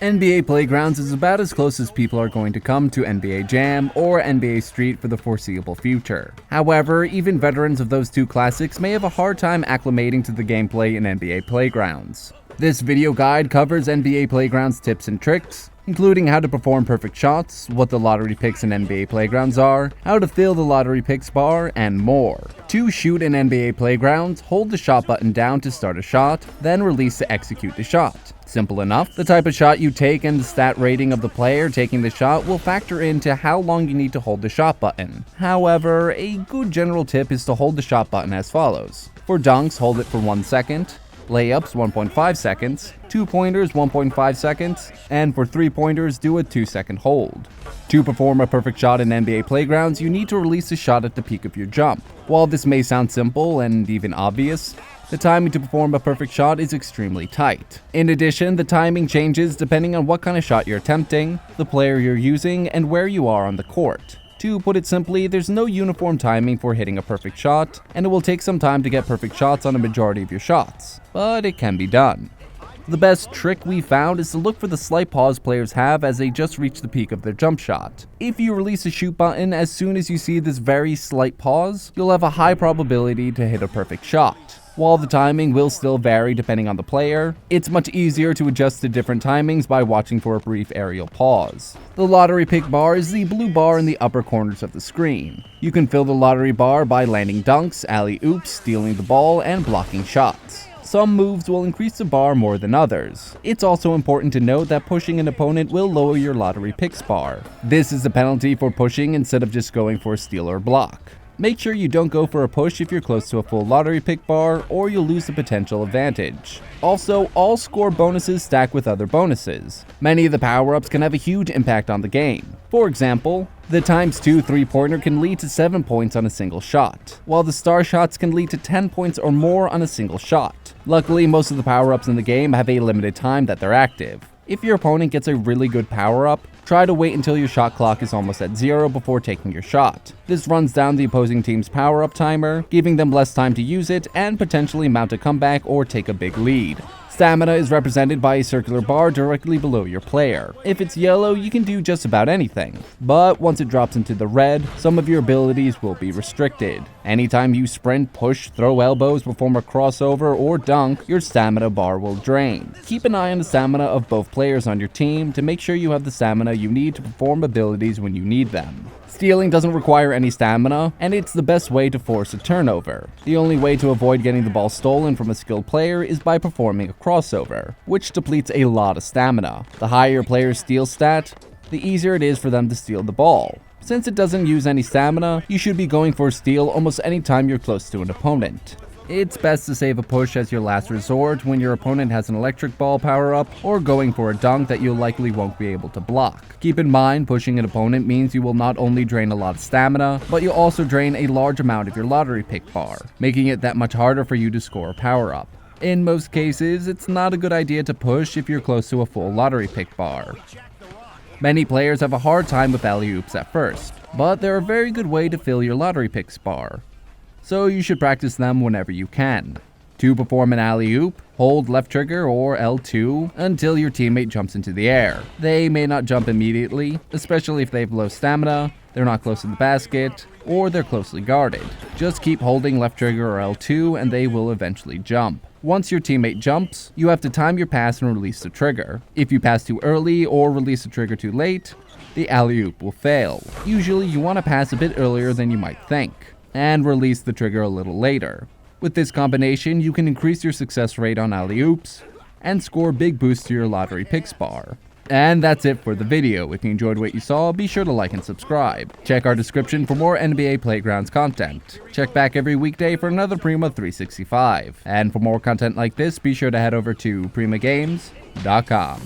NBA Playgrounds is about as close as people are going to come to NBA Jam or NBA Street for the foreseeable future. However, even veterans of those two classics may have a hard time acclimating to the gameplay in NBA Playgrounds. This video guide covers NBA Playgrounds tips and tricks, including how to perform perfect shots, what the lottery picks in NBA Playgrounds are, how to fill the lottery picks bar, and more. To shoot in NBA Playgrounds, hold the shot button down to start a shot, then release to execute the shot. Simple enough. The type of shot you take and the stat rating of the player taking the shot will factor into how long you need to hold the shot button. However, a good general tip is to hold the shot button as follows. For dunks, hold it for 1 second. Layups 1.5 seconds, 2-pointers 1.5 seconds, and for 3-pointers do a 2-second hold. To perform a perfect shot in NBA Playgrounds, you need to release the shot at the peak of your jump. While this may sound simple and even obvious, the timing to perform a perfect shot is extremely tight. In addition, the timing changes depending on what kind of shot you're attempting, the player you're using, and where you are on the court. To put it simply, there's no uniform timing for hitting a perfect shot, and it will take some time to get perfect shots on a majority of your shots, but it can be done. The best trick we found is to look for the slight pause players have as they just reach the peak of their jump shot. If you release the shoot button as soon as you see this very slight pause, you'll have a high probability to hit a perfect shot. While the timing will still vary depending on the player, it's much easier to adjust to different timings by watching for a brief aerial pause. The lottery pick bar is the blue bar in the upper corners of the screen. You can fill the lottery bar by landing dunks, alley-oops, stealing the ball, and blocking shots. Some moves will increase the bar more than others. It's also important to note that pushing an opponent will lower your lottery picks bar. This is a penalty for pushing instead of just going for a steal or block. Make sure you don't go for a push if you're close to a full lottery pick bar, or you'll lose the potential advantage. Also, all score bonuses stack with other bonuses. Many of the power-ups can have a huge impact on the game. For example, the ×2 3-pointer can lead to 7 points on a single shot, while the star shots can lead to 10 points or more on a single shot. Luckily, most of the power-ups in the game have a limited time that they're active. If your opponent gets a really good power-up, try to wait until your shot clock is almost at 0 before taking your shot. This runs down the opposing team's power-up timer, giving them less time to use it and potentially mount a comeback or take a big lead. Stamina is represented by a circular bar directly below your player. If it's yellow, you can do just about anything. But once it drops into the red, some of your abilities will be restricted. Anytime you sprint, push, throw elbows, perform a crossover, or dunk, your stamina bar will drain. Keep an eye on the stamina of both players on your team to make sure you have the stamina you need to perform abilities when you need them. Stealing doesn't require any stamina, and it's the best way to force a turnover. The only way to avoid getting the ball stolen from a skilled player is by performing a crossover, which depletes a lot of stamina. The higher your player's steal stat, the easier it is for them to steal the ball. Since it doesn't use any stamina, you should be going for a steal almost any time you're close to an opponent. It's best to save a push as your last resort when your opponent has an electric ball power-up or going for a dunk that you likely won't be able to block. Keep in mind, pushing an opponent means you will not only drain a lot of stamina, but you'll also drain a large amount of your lottery pick bar, making it that much harder for you to score a power-up. In most cases, it's not a good idea to push if you're close to a full lottery pick bar. Many players have a hard time with alley-oops at first, but they're a very good way to fill your lottery picks bar, so you should practice them whenever you can. To perform an alley-oop, hold left trigger or L2 until your teammate jumps into the air. They may not jump immediately, especially if they have low stamina, they're not close to the basket, or they're closely guarded. Just keep holding left trigger or L2 and they will eventually jump. Once your teammate jumps, you have to time your pass and release the trigger. If you pass too early or release the trigger too late, the alley-oop will fail. Usually you want to pass a bit earlier than you might think, and release the trigger a little later. With this combination, you can increase your success rate on alley-oops and score big boosts to your lottery picks bar. And that's it for the video. If you enjoyed what you saw, be sure to like and subscribe. Check our description for more NBA Playgrounds content. Check back every weekday for another Prima 365. And for more content like this, be sure to head over to primagames.com.